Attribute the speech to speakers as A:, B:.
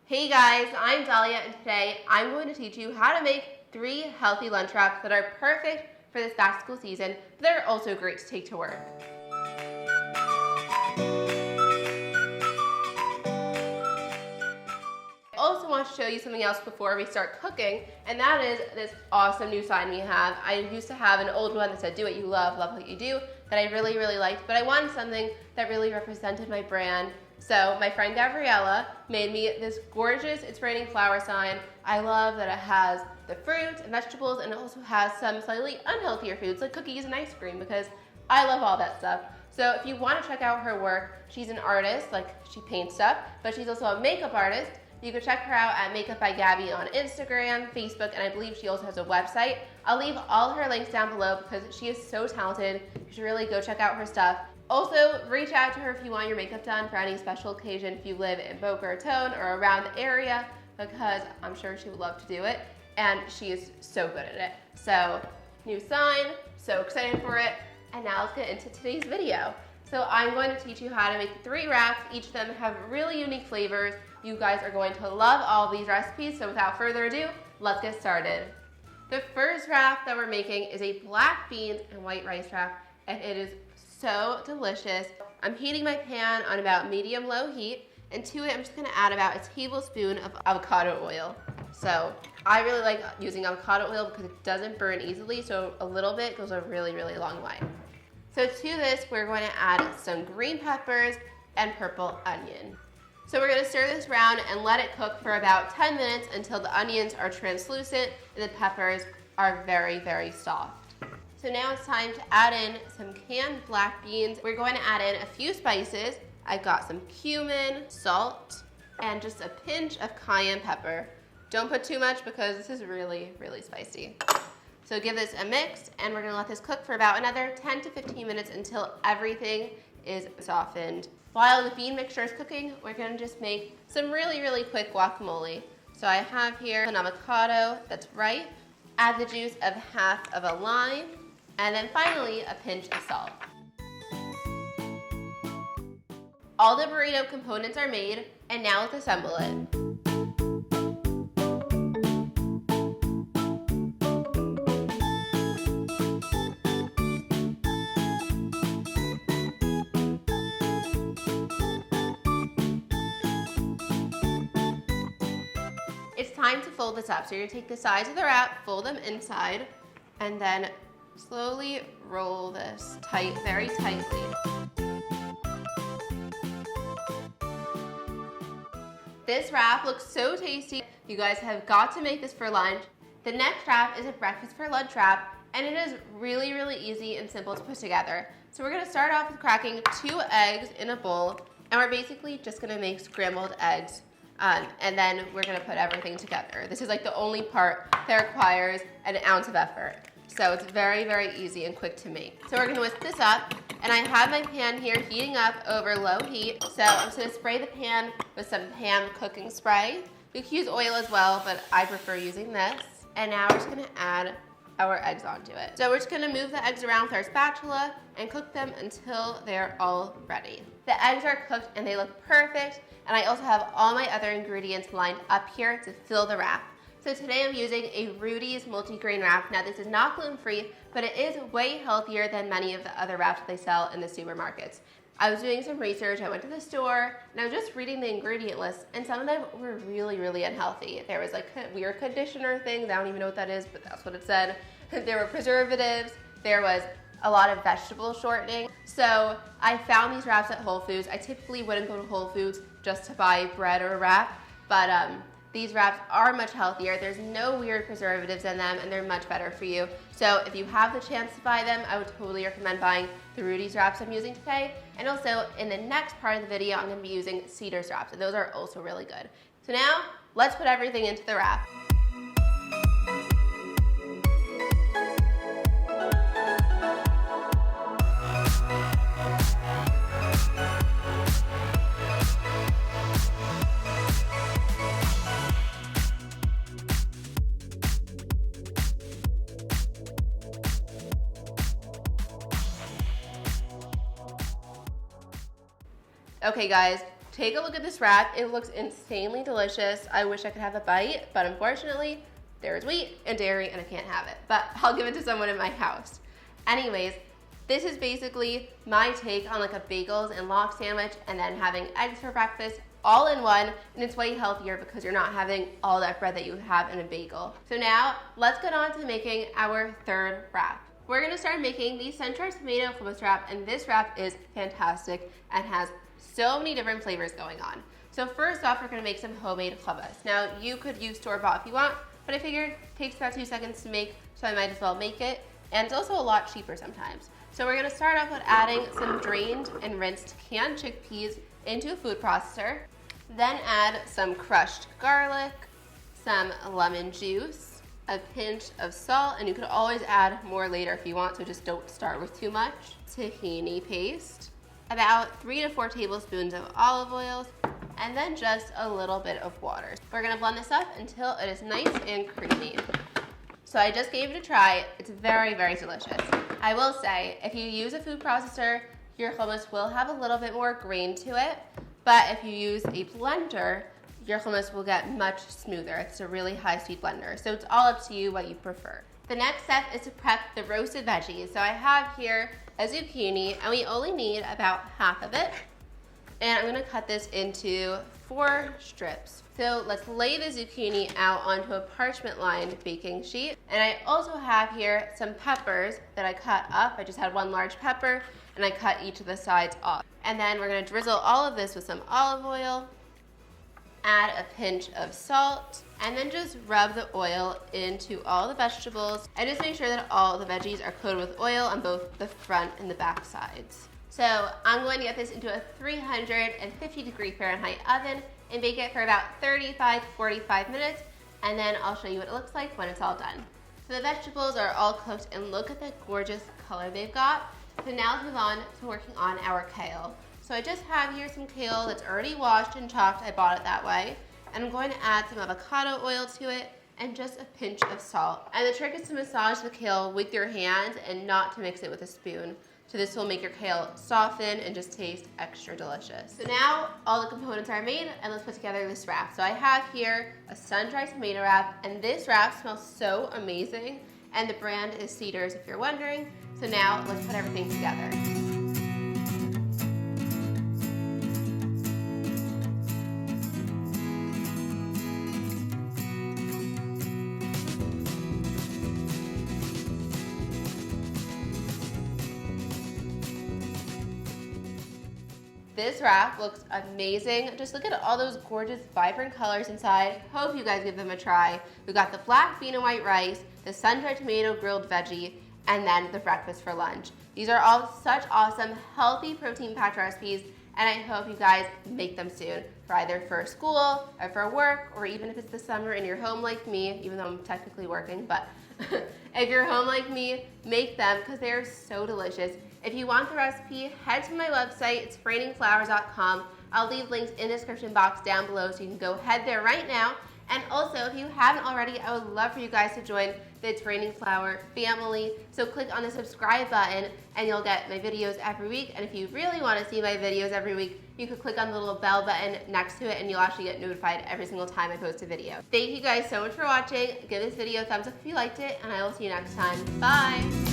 A: Hey guys, I'm Dalya, and today I'm going to teach you how to make 3 healthy lunch wraps that are perfect for this back to school season, but they're also great to take to work. I also want to show you something else before we start cooking, and that is this awesome new sign we have. I used to have an old one that said, "Do what you love, love what you do," that I really liked, but I wanted something that really represented my brand. So my friend Gabriella made me this gorgeous It's Raining Flour sign. I love that it has the fruits and vegetables, and it also has some slightly unhealthier foods like cookies and ice cream, because I love all that stuff. So if you want to check out her work, she's an artist, like she paints stuff, but she's also a makeup artist. You can check her out at Makeup by Gabby on Instagram, Facebook, and I believe she also has a website. I'll leave all her links down below because she is so talented. You should really go check out her stuff. Also, reach out to her if you want your makeup done for any special occasion if you live in Boca Raton or around the area, because I'm sure she would love to do it, and she is so good at it. So, new sign, so excited for it, and now let's get into today's video. So I'm going to teach you how to make 3 wraps. Each of them have really unique flavors. You guys are going to love all of these recipes, so without further ado, let's get started. The first wrap that we're making is a black beans and white rice wrap, and it is so delicious. I'm heating my pan on about medium-low heat, and to it I'm just gonna add about a tablespoon of avocado oil. So I really like using avocado oil because it doesn't burn easily, so a little bit goes a really long way. So to this, we're going to add some green peppers and purple onion. So we're going to stir this around and let it cook for about 10 minutes until the onions are translucent and the peppers are very soft. So now it's time to add in some canned black beans. We're going to add in a few spices. I've got some cumin, salt, and just a pinch of cayenne pepper. Don't put too much because this is really spicy. So give this a mix, and we're gonna let this cook for about another 10 to 15 minutes until everything is softened. While the bean mixture is cooking, we're gonna just make some really quick guacamole. So I have here an avocado that's ripe, add the juice of half of a lime, and then finally a pinch of salt. All the burrito components are made, and now let's assemble it. It's time to fold this up. So you're gonna take the sides of the wrap, fold them inside, and then slowly roll this very tightly. This wrap looks so tasty. You guys have got to make this for lunch. The next wrap is a breakfast for lunch wrap, and it is really easy and simple to put together. So we're gonna start off with cracking 2 eggs in a bowl, and we're basically just gonna make scrambled eggs. And then we're gonna put everything together. This is like the only part that requires an ounce of effort. So it's very easy and quick to make. So we're gonna whisk this up, and I have my pan here heating up over low heat. So I'm just gonna spray the pan with some pan cooking spray. You can use oil as well, but I prefer using this. And now we're just gonna add our eggs onto it. So we're just gonna move the eggs around with our spatula and cook them until they're all ready. The eggs are cooked and they look perfect, and I also have all my other ingredients lined up here to fill the wrap. So today I'm using a Rudy's multigrain wrap. Now this is not gluten-free, but it is way healthier than many of the other wraps they sell in the supermarkets. I was doing some research, I went to the store, and I was just reading the ingredient list, and some of them were really unhealthy. There was like weird conditioner things, I don't even know what that is, but that's what it said. There were preservatives, there was a lot of vegetable shortening. So I found these wraps at Whole Foods. I typically wouldn't go to Whole Foods just to buy bread or a wrap, but these wraps are much healthier. There's no weird preservatives in them, and they're much better for you. So if you have the chance to buy them, I would totally recommend buying the Rudy's wraps I'm using today. And also in the next part of the video, I'm gonna be using Cedar's wraps, and those are also really good. So now let's put everything into the wrap. Okay guys, Take a look at this wrap. It looks insanely delicious. I wish I could have a bite, but unfortunately, there's wheat and dairy and I can't have it. But I'll give it to someone in my house. Anyways, this is basically my take on like a bagels and lox sandwich and then having eggs for breakfast all in one, and it's way healthier because you're not having all that bread that you have in a bagel. So now let's get on to making our third wrap. We're gonna start making the sun-dried tomato hummus wrap, and this wrap is fantastic and has so many different flavors going on. So first off, we're gonna make some homemade hummus. Now you could use store-bought if you want, but I figured it takes about 2 seconds to make, so I might as well make it. And it's also a lot cheaper sometimes. So we're gonna start off with adding some drained and rinsed canned chickpeas into a food processor. Then add some crushed garlic, some lemon juice, a pinch of salt, and you could always add more later if you want, so just don't start with too much. Tahini paste, about 3 to 4 tablespoons of olive oil, and then just a little bit of water. We're gonna blend this up until it is nice and creamy. So I just gave it a try. It's very, very delicious. I will say, if you use a food processor, your hummus will have a little bit more grain to it, but if you use a blender, your hummus will get much smoother. It's a really high-speed blender, so it's all up to you what you prefer. The next step is to prep the roasted veggies. So I have here a zucchini, and we only need about half of it. And I'm gonna cut this into 4 strips. So let's lay the zucchini out onto a parchment-lined baking sheet. And I also have here some peppers that I cut up. I just had 1 large pepper, and I cut each of the sides off. And then we're gonna drizzle all of this with some olive oil, add a pinch of salt, and then just rub the oil into all the vegetables. And just make sure that all the veggies are coated with oil on both the front and the back sides. So I'm going to get this into a 350-degree Fahrenheit oven and bake it for about 35 to 45 minutes, and then I'll show you what it looks like when it's all done. So the vegetables are all cooked, and look at the gorgeous color they've got. So now let's move on to working on our kale. So I just have here some kale that's already washed and chopped. I bought it that way. And I'm going to add some avocado oil to it and just a pinch of salt. And the trick is to massage the kale with your hands and not to mix it with a spoon. So this will make your kale soften and just taste extra delicious. So now all the components are made, and let's put together this wrap. So I have here a sun-dried tomato wrap, and this wrap smells so amazing. And the brand is Cedars, if you're wondering. So now let's put everything together. This wrap looks amazing. Just look at all those gorgeous, vibrant colors inside. Hope you guys give them a try. We got the black bean and white rice, the sun-dried tomato grilled veggie, and then the breakfast for lunch. These are all such awesome, healthy, protein-packed recipes, and I hope you guys make them soon for either for school or for work, or even if it's the summer and you're home like me, even though I'm technically working, but if you're home like me, make them because they are so delicious. If you want the recipe, head to my website. It's frainingflowers.com. I'll leave links in the description box down below so you can go head there right now. And also, if you haven't already, I would love for you guys to join the It's Raining Flower family. So click on the subscribe button and you'll get my videos every week. And if you really want to see my videos every week, you could click on the little bell button next to it and you'll actually get notified every single time I post a video. Thank you guys so much for watching. Give this video a thumbs up if you liked it, and I will see you next time. Bye!